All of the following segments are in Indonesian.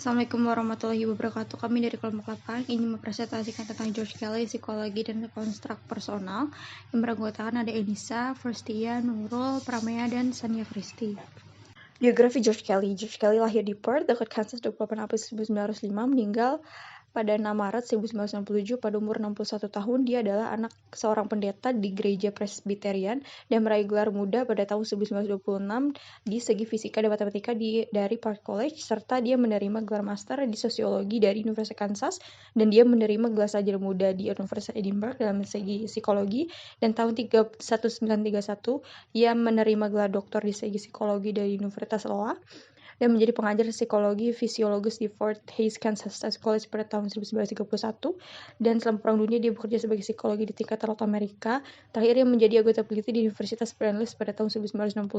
Assalamualaikum warahmatullahi wabarakatuh. Kami dari kelompok 8 ingin mempresentasikan tentang George Kelly, psikologi dan konstruk personal, yang beranggotakan ada Enisa, Firstia, Nurul, Pramea, dan Sania Kristi. Biografi George Kelly. George Kelly lahir di Perth, dekat Kansas 28 April 1905, meninggal pada 6 Maret 1997 pada umur 61 tahun. Dia adalah anak seorang pendeta di gereja Presbyterian dan meraih gelar muda pada tahun 1926 di segi fisika dan matematika dari Park College, serta dia menerima gelar master di sosiologi dari Universitas Kansas, dan dia menerima gelar sarjana muda di Universitas Edinburgh dalam segi psikologi, dan tahun 1931 ia menerima gelar doktor di segi psikologi dari Universitas Iowa dan menjadi pengajar psikologi fisiologis di Fort Hays, Kansas State College pada tahun 1931, dan selama Perang Dunia dia bekerja sebagai psikologi di tingkat terlalu Amerika. Terakhir ia menjadi anggota peneliti di Universitas Brandeis pada tahun 1965.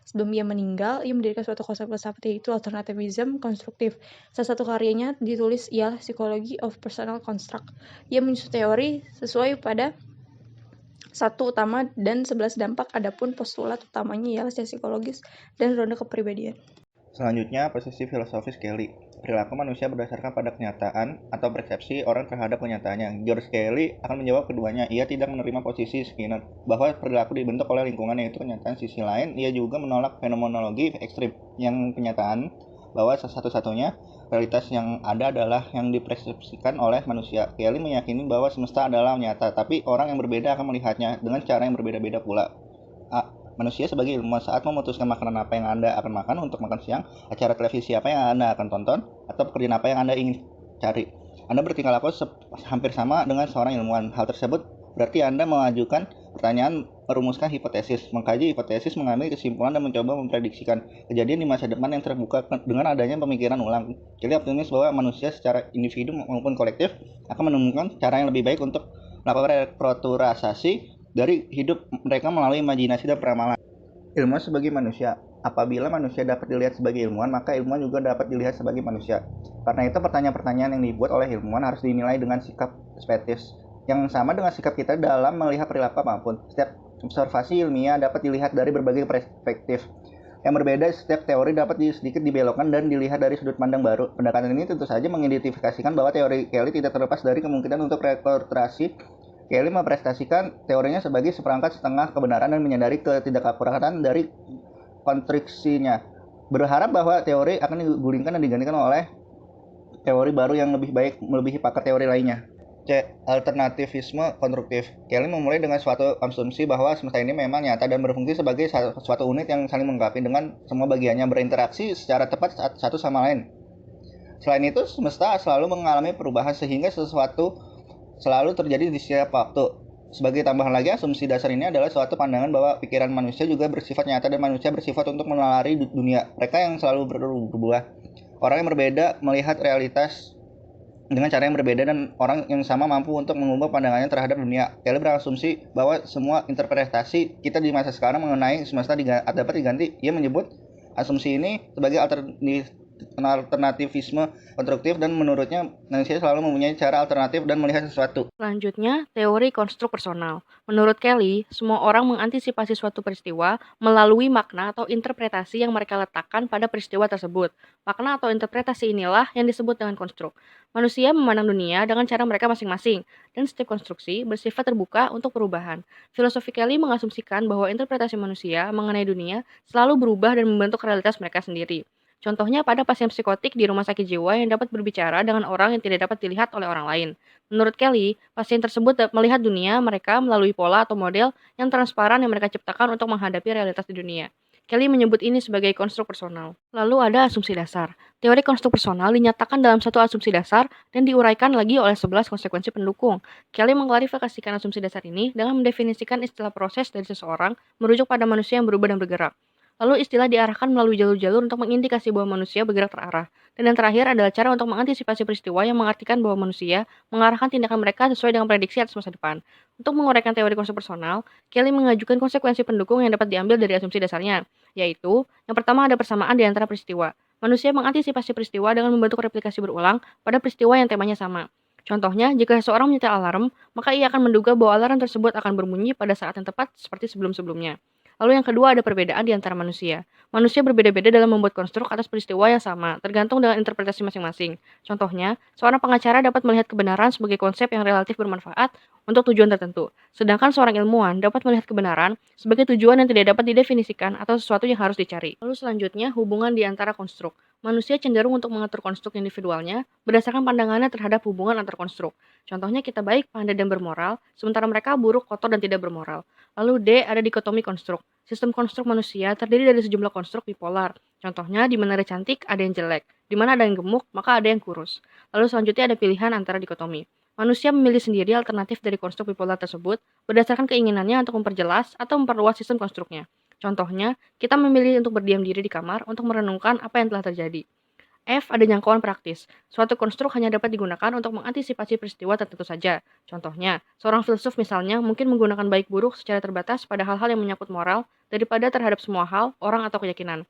Sebelum ia meninggal, ia mendirikan suatu konsep filsafat yaitu alternativism konstruktif. Salah satu karyanya ditulis ialah Psychology of Personal Construct. Ia menyusun teori sesuai pada 1 utama dan 11 dampak, adapun postulat utamanya ialah secara psikologis dan ronde kepribadian. Selanjutnya, posisi filosofis Kelly. Perilaku manusia berdasarkan pada kenyataan atau persepsi orang terhadap kenyataannya. George Kelly akan menjawab keduanya. Ia tidak menerima posisi Skinner bahwa perilaku dibentuk oleh lingkungan, yaitu kenyataan. Sisi lain, ia juga menolak fenomenologi ekstrim yang kenyataan bahwa satu-satunya realitas yang ada adalah yang dipersepsikan oleh manusia. Kelly meyakini bahwa semesta adalah nyata, tapi orang yang berbeda akan melihatnya dengan cara yang berbeda-beda pula. Manusia sebagai ilmuwan saat memutuskan makanan apa yang Anda akan makan untuk makan siang, acara televisi apa yang Anda akan tonton, atau pekerjaan apa yang Anda ingin cari. Anda bertingkah laku hampir sama dengan seorang ilmuwan. Hal tersebut berarti Anda mengajukan pertanyaan, merumuskan hipotesis, mengkaji hipotesis, mengambil kesimpulan, dan mencoba memprediksikan kejadian di masa depan yang terbuka dengan adanya pemikiran ulang. Kelly optimis bahwa manusia secara individu maupun kolektif akan menemukan cara yang lebih baik untuk melakukan restrukturisasi dari hidup mereka melalui imajinasi dan peramalan. Ilmuwan sebagai manusia. Apabila manusia dapat dilihat sebagai ilmuwan, maka ilmuwan juga dapat dilihat sebagai manusia. Karena itu pertanyaan-pertanyaan yang dibuat oleh ilmuwan harus dinilai dengan sikap perspektif yang sama dengan sikap kita dalam melihat perilaku apapun. Setiap observasi ilmiah dapat dilihat dari berbagai perspektif yang berbeda. Setiap teori dapat sedikit dibelokkan dan dilihat dari sudut pandang baru. Pendekatan ini tentu saja mengidentifikasikan bahwa teori Kelly tidak terlepas dari kemungkinan untuk rekonstruksi. Kelly mempresentasikan teorinya sebagai seperangkat setengah kebenaran dan menyadari ketidakakuratan dari konstruksinya. Berharap bahwa teori akan digulingkan dan digantikan oleh teori baru yang lebih baik melebihi pakar teori lainnya. C. Alternativisme konstruktif. Kelly memulai dengan suatu asumsi bahwa semesta ini memang nyata dan berfungsi sebagai suatu unit yang saling melengkapi dengan semua bagiannya berinteraksi secara tepat satu sama lain. Selain itu, semesta selalu mengalami perubahan sehingga sesuatu selalu terjadi di setiap waktu. Sebagai tambahan lagi, asumsi dasar ini adalah suatu pandangan bahwa pikiran manusia juga bersifat nyata dan manusia bersifat untuk menelari dunia. Mereka yang selalu berubah. Orang yang berbeda melihat realitas dengan cara yang berbeda dan orang yang sama mampu untuk mengubah pandangannya terhadap dunia. Kelly berasumsi bahwa semua interpretasi kita di masa sekarang mengenai semesta dapat diganti. Ia menyebut asumsi ini sebagai alternativisme konstruktif, dan menurutnya manusia selalu mempunyai cara alternatif dan melihat sesuatu. Selanjutnya, teori konstruk personal. Menurut Kelly, semua orang mengantisipasi suatu peristiwa melalui makna atau interpretasi yang mereka letakkan pada peristiwa tersebut. Makna atau interpretasi inilah yang disebut dengan konstruk. Manusia memandang dunia dengan cara mereka masing-masing, dan setiap konstruksi bersifat terbuka untuk perubahan. Filosofi Kelly mengasumsikan bahwa interpretasi manusia mengenai dunia selalu berubah dan membentuk realitas mereka sendiri. Contohnya pada pasien psikotik di rumah sakit jiwa yang dapat berbicara dengan orang yang tidak dapat dilihat oleh orang lain. Menurut Kelly, pasien tersebut melihat dunia mereka melalui pola atau model yang transparan yang mereka ciptakan untuk menghadapi realitas di dunia. Kelly menyebut ini sebagai konstruk personal. Lalu ada asumsi dasar. Teori konstruk personal dinyatakan dalam satu asumsi dasar dan diuraikan lagi oleh 11 konsekuensi pendukung. Kelly mengklarifikasikan asumsi dasar ini dengan mendefinisikan istilah proses dari seseorang merujuk pada manusia yang berubah dan bergerak. Lalu istilah diarahkan melalui jalur-jalur untuk mengindikasi bahwa manusia bergerak terarah. Dan yang terakhir adalah cara untuk mengantisipasi peristiwa yang mengartikan bahwa manusia mengarahkan tindakan mereka sesuai dengan prediksi atas masa depan. Untuk menguraikan teori konstruk personal, Kelly mengajukan konsekuensi pendukung yang dapat diambil dari asumsi dasarnya, yaitu yang pertama ada persamaan di antara peristiwa. Manusia mengantisipasi peristiwa dengan membentuk replikasi berulang pada peristiwa yang temanya sama. Contohnya, jika seseorang menyetel alarm, maka ia akan menduga bahwa alarm tersebut akan berbunyi pada saat yang tepat seperti sebelum-sebelumnya. Lalu yang kedua ada perbedaan di antara manusia. Manusia berbeda-beda dalam membuat konstruk atas peristiwa yang sama, tergantung dengan interpretasi masing-masing. Contohnya, seorang pengacara dapat melihat kebenaran sebagai konsep yang relatif bermanfaat untuk tujuan tertentu, sedangkan seorang ilmuwan dapat melihat kebenaran sebagai tujuan yang tidak dapat didefinisikan atau sesuatu yang harus dicari. Lalu selanjutnya, hubungan di antara konstruk. Manusia cenderung untuk mengatur konstruk individualnya berdasarkan pandangannya terhadap hubungan antar konstruk. Contohnya kita baik, pandai, dan bermoral, sementara mereka buruk, kotor, dan tidak bermoral. Lalu D, ada dikotomi konstruk. Sistem konstruk manusia terdiri dari sejumlah konstruk bipolar. Contohnya, di mana ada cantik, ada yang jelek. Di mana ada yang gemuk, maka ada yang kurus. Lalu selanjutnya ada pilihan antara dikotomi. Manusia memilih sendiri alternatif dari konstruk bipolar tersebut berdasarkan keinginannya untuk memperjelas atau memperluas sistem konstruknya. Contohnya, kita memilih untuk berdiam diri di kamar untuk merenungkan apa yang telah terjadi. F, ada jangkauan praktis. Suatu konstruk hanya dapat digunakan untuk mengantisipasi peristiwa tertentu saja. Contohnya, seorang filsuf misalnya mungkin menggunakan baik buruk secara terbatas pada hal-hal yang menyangkut moral daripada terhadap semua hal, orang atau keyakinan.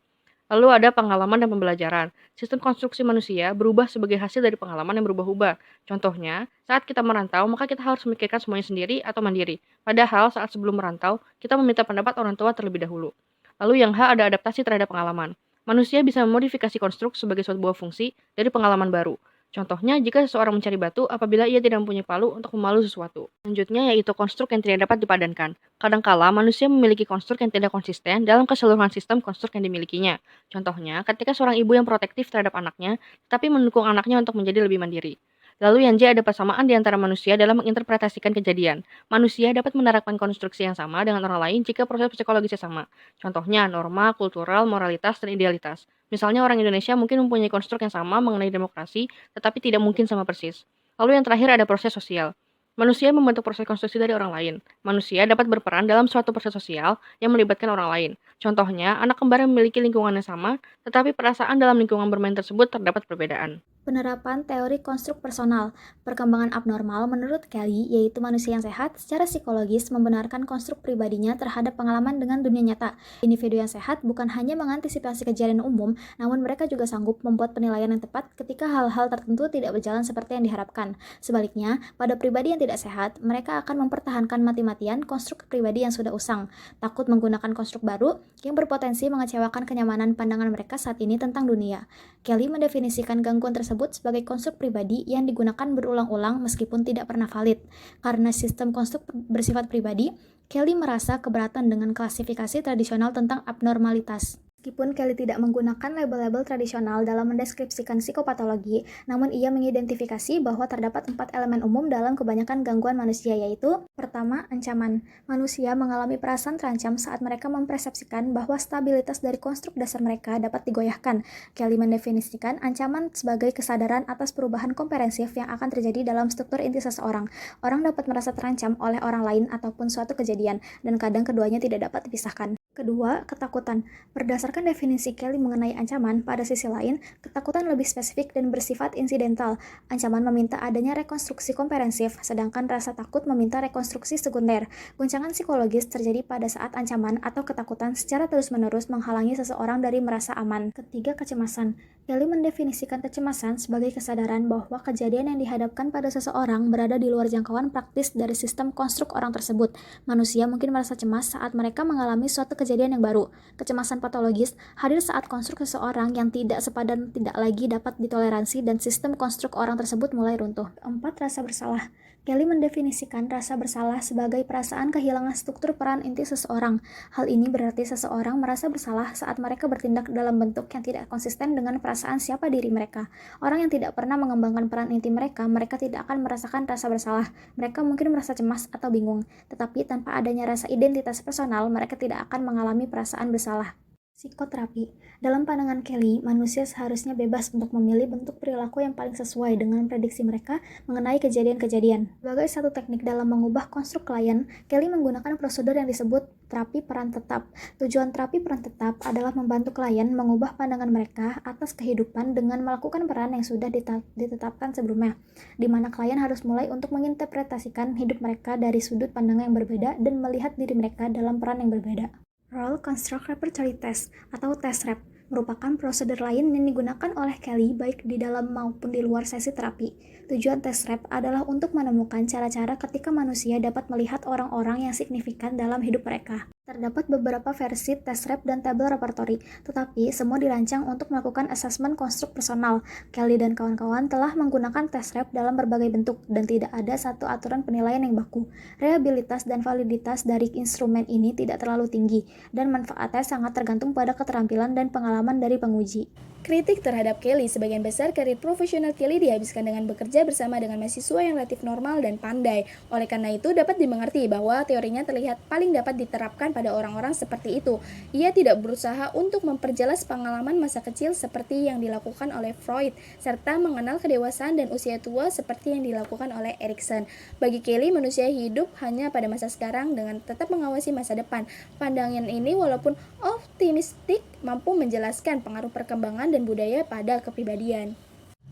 Lalu ada pengalaman dan pembelajaran. Sistem konstruksi manusia berubah sebagai hasil dari pengalaman yang berubah-ubah. Contohnya, saat kita merantau, maka kita harus memikirkan semuanya sendiri atau mandiri. Padahal saat sebelum merantau, kita meminta pendapat orang tua terlebih dahulu. Lalu yang H, ada adaptasi terhadap pengalaman. Manusia bisa memodifikasi konstruk sebagai suatu buah fungsi dari pengalaman baru. Contohnya, jika seseorang mencari batu apabila ia tidak mempunyai palu untuk memalu sesuatu. Selanjutnya yaitu konstruk yang tidak dapat dipadankan. Kadangkala manusia memiliki konstruk yang tidak konsisten dalam keseluruhan sistem konstruk yang dimilikinya. Contohnya, ketika seorang ibu yang protektif terhadap anaknya, tetapi mendukung anaknya untuk menjadi lebih mandiri. Lalu yang J, ada persamaan di antara manusia dalam menginterpretasikan kejadian. Manusia dapat menerapkan konstruksi yang sama dengan orang lain jika proses psikologisnya sama. Contohnya, norma, kultural, moralitas, dan idealitas. Misalnya orang Indonesia mungkin mempunyai konstruk yang sama mengenai demokrasi, tetapi tidak mungkin sama persis. Lalu yang terakhir ada proses sosial. Manusia membentuk proses konstruksi dari orang lain. Manusia dapat berperan dalam suatu proses sosial yang melibatkan orang lain. Contohnya, anak kembar yang memiliki lingkungan yang sama, tetapi perasaan dalam lingkungan bermain tersebut terdapat perbedaan. Penerapan teori konstruk personal. Perkembangan abnormal menurut Kelly, yaitu manusia yang sehat secara psikologis membenarkan konstruk pribadinya terhadap pengalaman dengan dunia nyata. Individu yang sehat bukan hanya mengantisipasi kejadian umum, namun mereka juga sanggup membuat penilaian yang tepat ketika hal-hal tertentu tidak berjalan seperti yang diharapkan. Sebaliknya, pada pribadi yang tidak sehat, mereka akan mempertahankan mati-matian konstruk pribadi yang sudah usang, takut menggunakan konstruk baru yang berpotensi mengecewakan kenyamanan pandangan mereka saat ini tentang dunia. Kelly mendefinisikan gangguan tersebut sebagai konstruk pribadi yang digunakan berulang-ulang meskipun tidak pernah valid. Karena sistem konstruk bersifat pribadi, Kelly merasa keberatan dengan klasifikasi tradisional tentang abnormalitas. Meskipun Kelly tidak menggunakan label-label tradisional dalam mendeskripsikan psikopatologi, namun ia mengidentifikasi bahwa terdapat 4 elemen umum dalam kebanyakan gangguan manusia, yaitu: pertama, ancaman. Manusia mengalami perasaan terancam saat mereka mempersepsikan bahwa stabilitas dari konstruk dasar mereka dapat digoyahkan. Kelly mendefinisikan ancaman sebagai kesadaran atas perubahan komprehensif yang akan terjadi dalam struktur inti seseorang. Orang dapat merasa terancam oleh orang lain ataupun suatu kejadian, dan kadang keduanya tidak dapat dipisahkan. Kedua, ketakutan. Berdasarkan definisi Kelly mengenai ancaman, pada sisi lain, ketakutan lebih spesifik dan bersifat insidental. Ancaman meminta adanya rekonstruksi komprehensif, sedangkan rasa takut meminta rekonstruksi sekunder. Guncangan psikologis terjadi pada saat ancaman atau ketakutan secara terus-menerus menghalangi seseorang dari merasa aman. Ketiga, kecemasan. Kelly mendefinisikan kecemasan sebagai kesadaran bahwa kejadian yang dihadapkan pada seseorang berada di luar jangkauan praktis dari sistem konstruk orang tersebut. Manusia mungkin merasa cemas saat mereka mengalami suatu kejadian yang baru. Kecemasan patologis hadir saat konstruk seseorang yang tidak sepadan tidak lagi dapat ditoleransi dan sistem konstruk orang tersebut mulai runtuh. 4. Rasa bersalah. Kelly mendefinisikan rasa bersalah sebagai perasaan kehilangan struktur peran inti seseorang. Hal ini berarti seseorang merasa bersalah saat mereka bertindak dalam bentuk yang tidak konsisten dengan perasaan siapa diri mereka. Orang yang tidak pernah mengembangkan peran inti mereka tidak akan merasakan rasa bersalah. Mereka mungkin merasa cemas atau bingung, tetapi tanpa adanya rasa identitas personal, mereka tidak akan mengalami perasaan bersalah. Psikoterapi. Dalam pandangan Kelly, manusia seharusnya bebas untuk memilih bentuk perilaku yang paling sesuai dengan prediksi mereka mengenai kejadian-kejadian. Sebagai satu teknik dalam mengubah konstruk klien, Kelly menggunakan prosedur yang disebut terapi peran tetap. Tujuan terapi peran tetap adalah membantu klien mengubah pandangan mereka atas kehidupan dengan melakukan peran yang sudah ditetapkan sebelumnya, di mana klien harus mulai untuk menginterpretasikan hidup mereka dari sudut pandang yang berbeda dan melihat diri mereka dalam peran yang berbeda. Role Construct Repertory Test atau tes rep merupakan prosedur lain yang digunakan oleh Kelly baik di dalam maupun di luar sesi terapi. Tujuan tes rep adalah untuk menemukan cara-cara ketika manusia dapat melihat orang-orang yang signifikan dalam hidup mereka. Terdapat beberapa versi test rep dan tabel repertori, tetapi semua dirancang untuk melakukan asesmen konstruk personal. Kelly dan kawan-kawan telah menggunakan test rep dalam berbagai bentuk, dan tidak ada satu aturan penilaian yang baku. Reliabilitas dan validitas dari instrumen ini tidak terlalu tinggi, dan manfaatnya sangat tergantung pada keterampilan dan pengalaman dari penguji. Kritik terhadap Kelly, sebagian besar karir profesional Kelly dihabiskan dengan bekerja bersama dengan mahasiswa yang relatif normal dan pandai. Oleh karena itu, dapat dimengerti bahwa teorinya terlihat paling dapat diterapkan pada orang-orang seperti itu. Ia tidak berusaha untuk memperjelas pengalaman masa kecil seperti yang dilakukan oleh Freud, serta mengenal kedewasaan dan usia tua seperti yang dilakukan oleh Erikson. Bagi Kelly, manusia hidup hanya pada masa sekarang dengan tetap mengawasi masa depan. Pandangan ini walaupun optimistik mampu menjelaskan pengaruh perkembangan dan budaya pada kepribadian.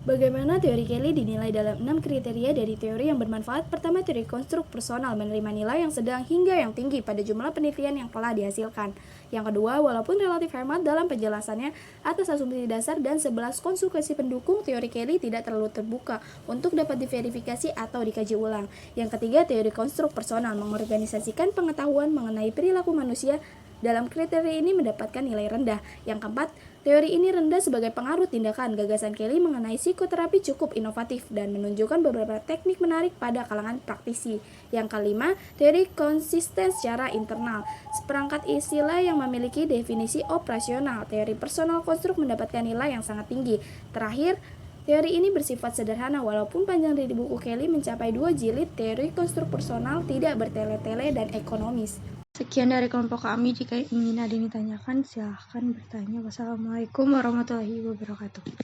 Bagaimana teori Kelly dinilai dalam 6 kriteria dari teori yang bermanfaat? Pertama, teori konstruk personal menerima nilai yang sedang hingga yang tinggi pada jumlah penelitian yang telah dihasilkan. Yang kedua, walaupun relatif hemat dalam penjelasannya atas asumsi dasar dan 11 konsekuensi pendukung, teori Kelly tidak terlalu terbuka untuk dapat diverifikasi atau dikaji ulang. Yang ketiga, teori konstruk personal mengorganisasikan pengetahuan mengenai perilaku manusia. Dalam kriteria ini mendapatkan nilai rendah. Yang keempat, teori ini rendah sebagai pengaruh tindakan. Gagasan Kelly mengenai psikoterapi cukup inovatif dan menunjukkan beberapa teknik menarik pada kalangan praktisi. Yang kelima, teori konsisten secara internal. Seperangkat istilah yang memiliki definisi operasional. Teori personal konstruk mendapatkan nilai yang sangat tinggi. Terakhir, teori ini bersifat sederhana walaupun panjang dari buku Kelly mencapai 2 jilid. Teori konstruk personal tidak bertele-tele dan ekonomis. Sekian dari kelompok kami. Jika ingin ada yang ditanyakan, silahkan bertanya. Wassalamualaikum warahmatullahi wabarakatuh.